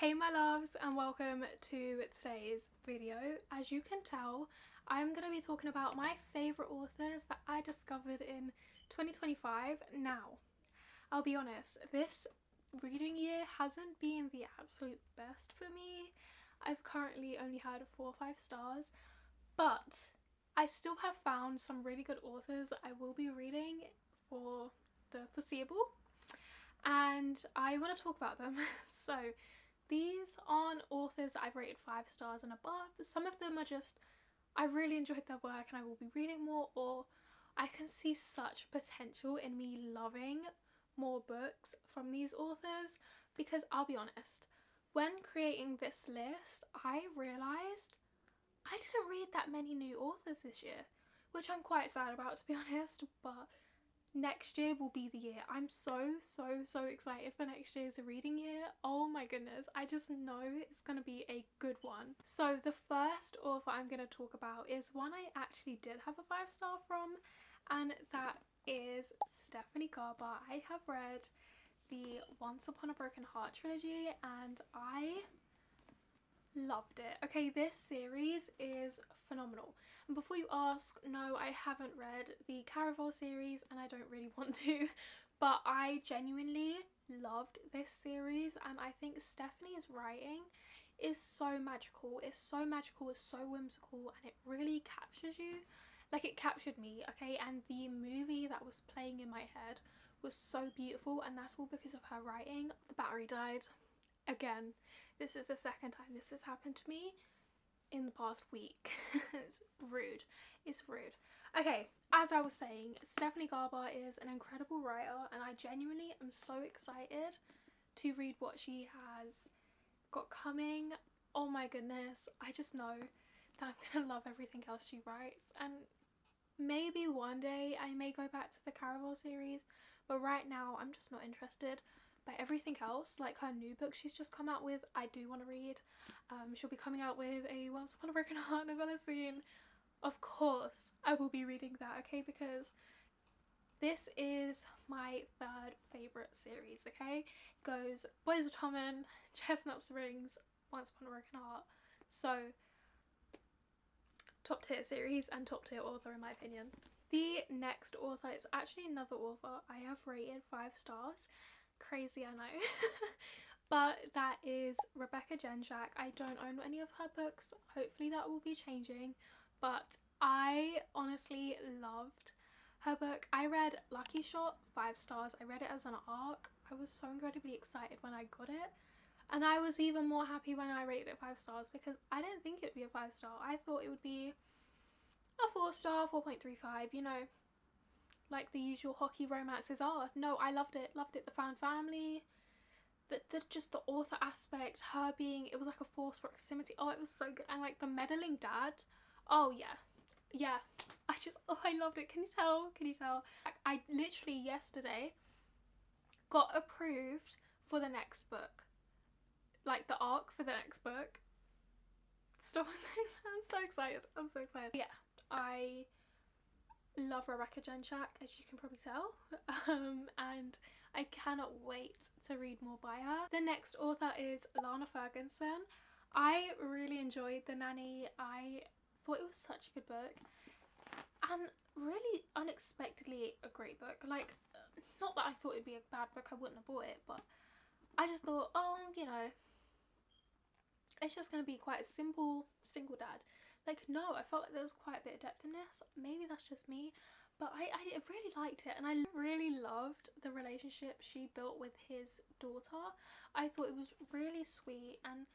Hey my loves, and welcome to today's video. As you can tell, I'm going to be talking about my favourite authors that I discovered in 2025. Now, I'll be honest, this reading year hasn't been the absolute best for me. I've currently only had 4 or 5 stars, but I still have found some really good authors I will be reading for the foreseeable, and I want to talk about them. So these aren't authors that I've rated 5 stars and above. Some of them are just, I really enjoyed their work and I will be reading more, or I can see such potential in me loving more books from these authors. Because I'll be honest, when creating this list, I realised I didn't read that many new authors this year, which I'm quite sad about, to be honest, but next year will be the year. I'm so excited for next year's reading year. Oh my goodness, I just know it's gonna be a good one. So the first author I'm gonna talk about is one I actually did have a 5-star from, and that is Stephanie Garber. I have read the Once Upon a Broken Heart trilogy and I loved it. Okay, this series is phenomenal. And before you ask, no, I haven't read the Caraval series and I don't really want to, but I genuinely loved this series, and I think Stephanie's writing is so magical. It's so magical, it's so whimsical, and it really captures you. Like, it captured me, okay? And the movie that was playing in my head was so beautiful, and that's all because of her writing. The battery died. Again, this is the second time this has happened to me in the past week. It's rude. It's rude. Okay, as I was saying, Stephanie Garber is an incredible writer, and I genuinely am so excited to read what she has got coming. Oh my goodness, I just know that I'm gonna love everything else she writes, and maybe one day I may go back to the Caraval series, but right now I'm just not interested. But everything else, like her new book she's just come out with, I do want to read. She'll be coming out with a Once Upon a Broken Heart novella soon. Of course I will be reading that, okay, because this is my third favourite series, okay? It goes Boys of Tommen, Chestnut Springs, Once Upon a Broken Heart. So top tier series and top tier author in my opinion. The next author is actually another author I have rated 5 stars. Crazy, I know. But that is Rebecca Genshak. I don't own any of her books. Hopefully that will be changing, but I honestly loved her book. I read Lucky Shot, 5 stars. I read it as an ARC. I was so incredibly excited when I got it, and I was even more happy when I rated it 5 stars because I didn't think it would be a 5-star. I thought it would be a 4-star, 4.35, you know, like the usual hockey romances are. No, I loved it. Loved it. The found family, just the author aspect, her being, it was like a forced proximity. Oh, it was so good. And like the meddling dad. Oh yeah. Yeah. I loved it. Can you tell? Can you tell? I literally yesterday got approved for the next book. Like the arc for the next book. Stop. I'm so excited. I'm so excited. Yeah. I love Rebecca Genshak, as you can probably tell, and I cannot wait to read more by her. The next author is Lana Ferguson. I really enjoyed The Nanny. I thought it was such a good book and really unexpectedly a great book. Like, not that I thought it'd be a bad book, I wouldn't have bought it, but I just thought, oh, you know, it's just going to be quite a simple single dad. Like, no, I felt like there was quite a bit of depth in this. Maybe that's just me, but I really liked it, and I really loved the relationship she built with his daughter. I thought it was really sweet, and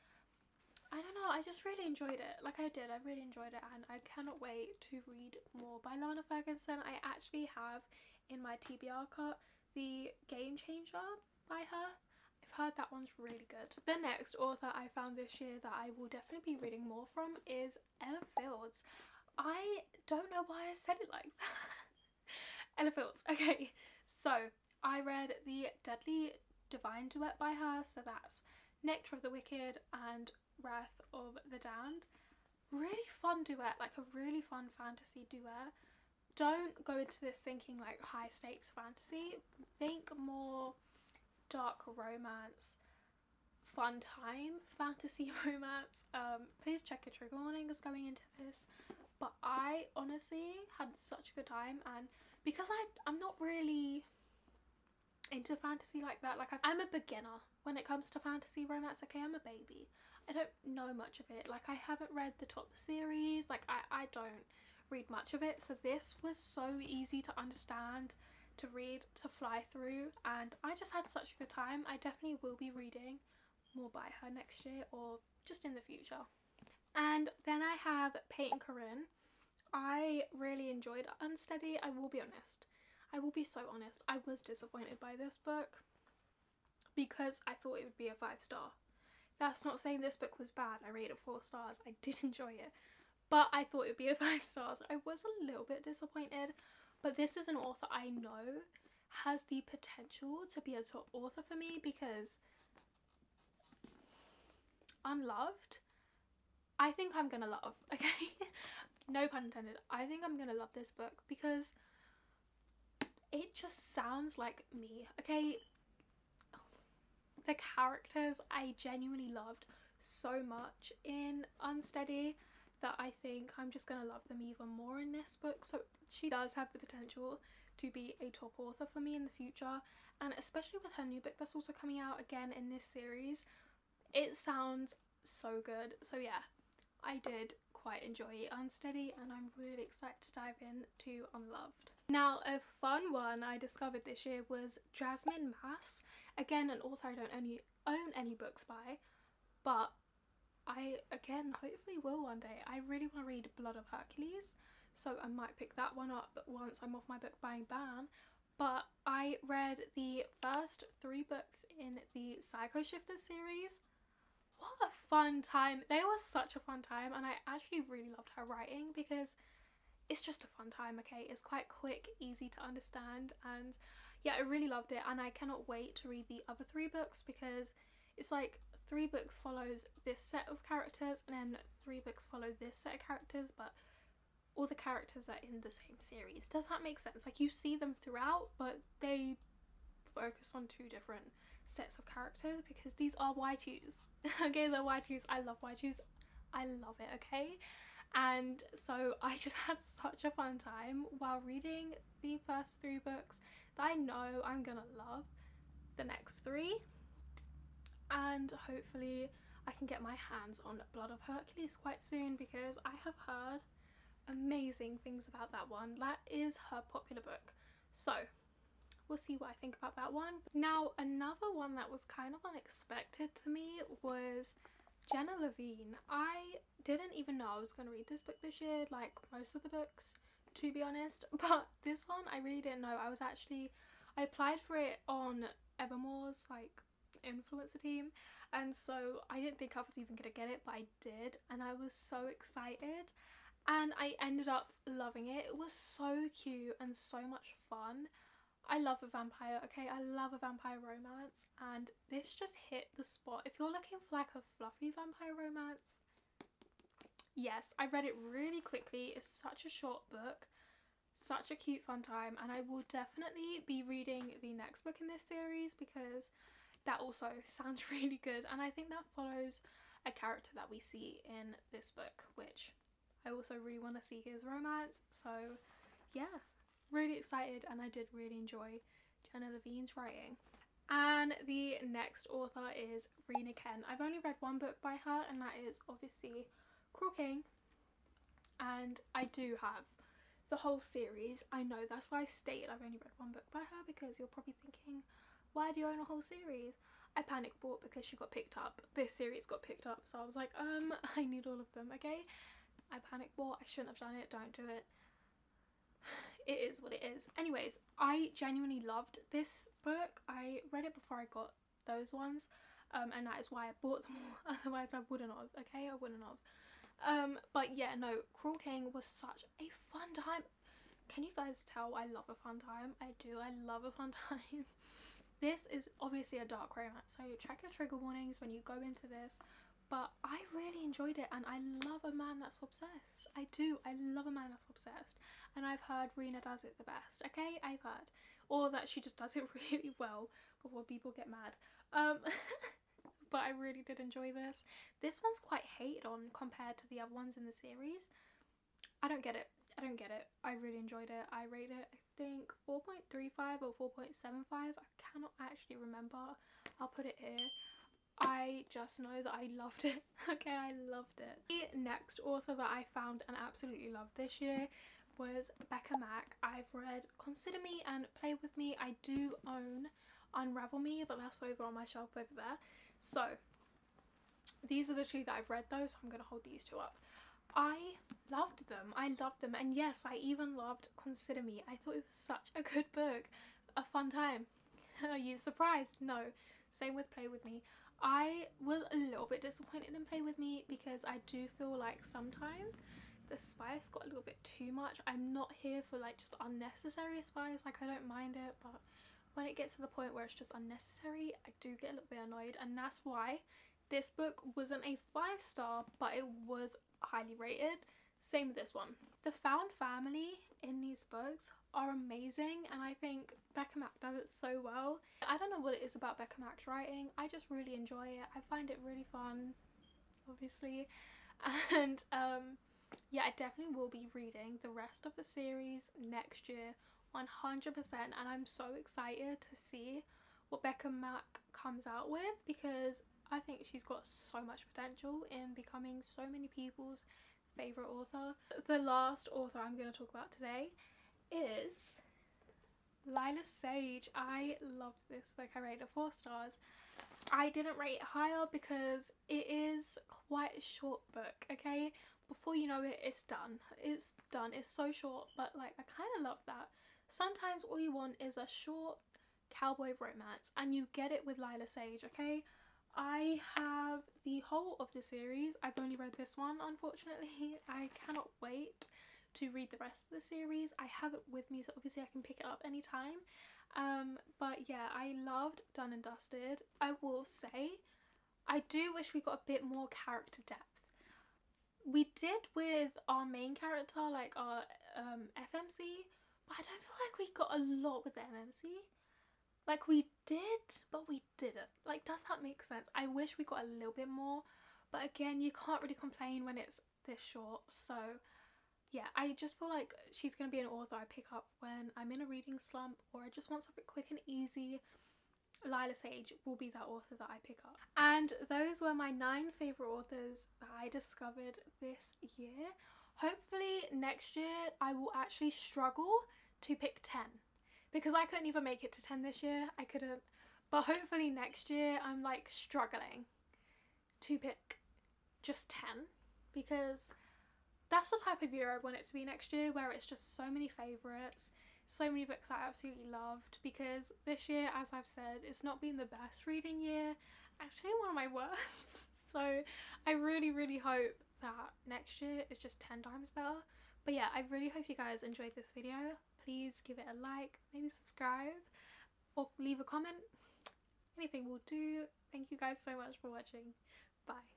I don't know, I just really enjoyed it. Like, I really enjoyed it, and I cannot wait to read more by Lana Ferguson. I actually have in my TBR cart the Game Changer by her. I've heard that one's really good. The next author I found this year that I will definitely be reading more from is Ella Fields. I don't know why I said it like that. Ella Fields. Okay, so I read the Deadly Divine duet by her, so that's Nectar of the Wicked and Wrath of the Damned. Really fun duet, like a really fun fantasy duet. Don't go into this thinking like high stakes fantasy. Think more dark romance, fun time fantasy romance. Please check your trigger warnings going into this. But I honestly had such a good time, and because I'm not really into fantasy like that, like I'm a beginner when it comes to fantasy romance, okay? I'm a baby. I don't know much of it. Like, I haven't read the top series, like I don't read much of it, so this was so easy to understand, to read, to fly through, and I just had such a good time. I definitely will be reading more by her next year or just in the future. And then I have Peyton Corinne. I really enjoyed Unsteady. I will be honest. I will be so honest. I was disappointed by this book because I thought it would be a 5-star. That's not saying this book was bad. I rated it 4 stars. I did enjoy it. But I thought it would be a 5 stars. I was a little bit disappointed. But this is an author I know has the potential to be a top author for me, because Unloved, I think I'm gonna love, okay? No pun intended. I think I'm gonna love this book because it just sounds like me, okay? The characters I genuinely loved so much in Unsteady that I think I'm just gonna love them even more in this book. So she does have the potential to be a top author for me in the future, and especially with her new book that's also coming out again in this series, it sounds so good. So yeah, I did quite enjoy Unsteady, and I'm really excited to dive into Unloved. Now, a fun one I discovered this year was Jasmine Mass. Again, an author I don't own any books by, but I, again, hopefully will one day. I really want to read Blood of Hercules, so I might pick that one up once I'm off my book buying ban. But I read the first 3 books in the Psycho Shifter series. What a fun time. They were such a fun time, and I actually really loved her writing because it's just a fun time, okay? It's quite quick, easy to understand, and yeah, I really loved it, and I cannot wait to read the other 3 books because it's like 3 books follows this set of characters, and then 3 books follow this set of characters, but all the characters are in the same series. Does that make sense? Like, you see them throughout, but they focus on 2 different sets of characters because these are Y2s. Okay, they're Y2s. I love Y2s. I love it, okay? And so I just had such a fun time while reading the first 3 books that I know I'm gonna love the next 3, and hopefully I can get my hands on Blood of Hercules quite soon because I have heard amazing things about that one. That is her popular book, so we'll see what I think about that one. Now, another one that was kind of unexpected to me was Jenna Levine. I didn't even know I was going to read this book this year, like most of the books, to be honest, but this one I really didn't know. I applied for it on Evermore's like influencer team, and so I didn't think I was even going to get it, but I did, and I was so excited, and I ended up loving it. It was so cute and so much fun. I love a vampire, okay? I love a vampire romance, and this just hit the spot. If you're looking for like a fluffy vampire romance, yes, I read it really quickly. It's such a short book, such a cute fun time, and I will definitely be reading the next book in this series because that also sounds really good, and I think that follows a character that we see in this book, which I also really want to see his romance. So yeah, really excited, and I did really enjoy Jenna Levine's writing. And the next author is Rena Ken. I've only read 1 book by her, and that is obviously Cruel King, and I do have the whole series. I know, that's why I stated I've only read 1 book by her, because you're probably thinking, why do you own a whole series? I panic bought because she got picked up. This series got picked up, so I was like, I need all of them, okay? I panic bought. I shouldn't have done it. Don't do it. It is what it is. Anyways, I genuinely loved this book. I read it before I got those ones, and that is why I bought them all. Otherwise I wouldn't have, okay? I wouldn't have. But yeah, no, Cruel King was such a fun time. Can you guys tell I love a fun time? I do. I love a fun time. This is obviously a dark romance, so check your trigger warnings when you go into this, but I really enjoyed it, and I love a man that's obsessed. I do. I love a man that's obsessed, and I've heard Rena does it the best, okay? I've heard. Or that she just does it really well before people get mad. But I really did enjoy this. This one's quite hated on compared to the other ones in the series. I don't get it. I don't get it. I really enjoyed it. I rated it, I think 4.35 or 4.75. I cannot actually remember. I'll put it here. I just know that I loved it. Okay, I loved it. The next author that I found and absolutely loved this year was Becca Mack. I've read Consider Me and Play With Me. I do own Unravel Me, but that's over on my shelf over there. So these are the two that I've read though, so I'm going to hold these two up. I loved them. I loved them. And yes, I even loved Consider Me. I thought it was such a good book. A fun time. Are you surprised? No. Same with Play With Me. I was a little bit disappointed in Play With Me because I do feel like sometimes the spice got a little bit too much. I'm not here for like just unnecessary spice. Like, I don't mind it, but when it gets to the point where it's just unnecessary, I do get a little bit annoyed. And that's why this book wasn't a 5-star, but it was highly rated. Same with this one. The found family in these books are amazing, and I think Becca Mack does it so well. I don't know what it is about Becca Mack's writing. I just really enjoy it. I find it really fun, obviously. And yeah, I definitely will be reading the rest of the series next year 100%, and I'm so excited to see what Becca Mack comes out with, because I think she's got so much potential in becoming so many people's favourite author. The last author I'm going to talk about today is Lila Sage. I loved this book. I rated it 4 stars. I didn't rate it higher because it is quite a short book, okay? Before you know it, it's done. It's done. It's so short, but like, I kind of love that. Sometimes all you want is a short cowboy romance, and you get it with Lila Sage, okay? I have the whole of the series. I've only read this one, unfortunately. I cannot wait to read the rest of the series. I have it with me, so obviously I can pick it up anytime. But yeah, I loved Done and Dusted. I will say, I do wish we got a bit more character depth. We did with our main character, like our FMC, but I don't feel like we got a lot with the MMC. Like, we did, but we didn't. Like, does that make sense? I wish we got a little bit more, but again, you can't really complain when it's this short. So yeah, I just feel like she's going to be an author I pick up when I'm in a reading slump or I just want something quick and easy. Lila Sage will be that author that I pick up. And those were my 9 favourite authors that I discovered this year. Hopefully next year I will actually struggle to pick 10, because I couldn't even make it to 10 this year. I couldn't. But hopefully next year I'm like struggling to pick just 10, because that's the type of year I want it to be next year, where it's just so many favourites, so many books I absolutely loved. Because this year, as I've said, it's not been the best reading year, actually one of my worst. So I really, really hope that next year is just 10 times better. But yeah, I really hope you guys enjoyed this video. Please give it a like, maybe subscribe, or leave a comment. Anything will do. Thank you guys so much for watching. Bye.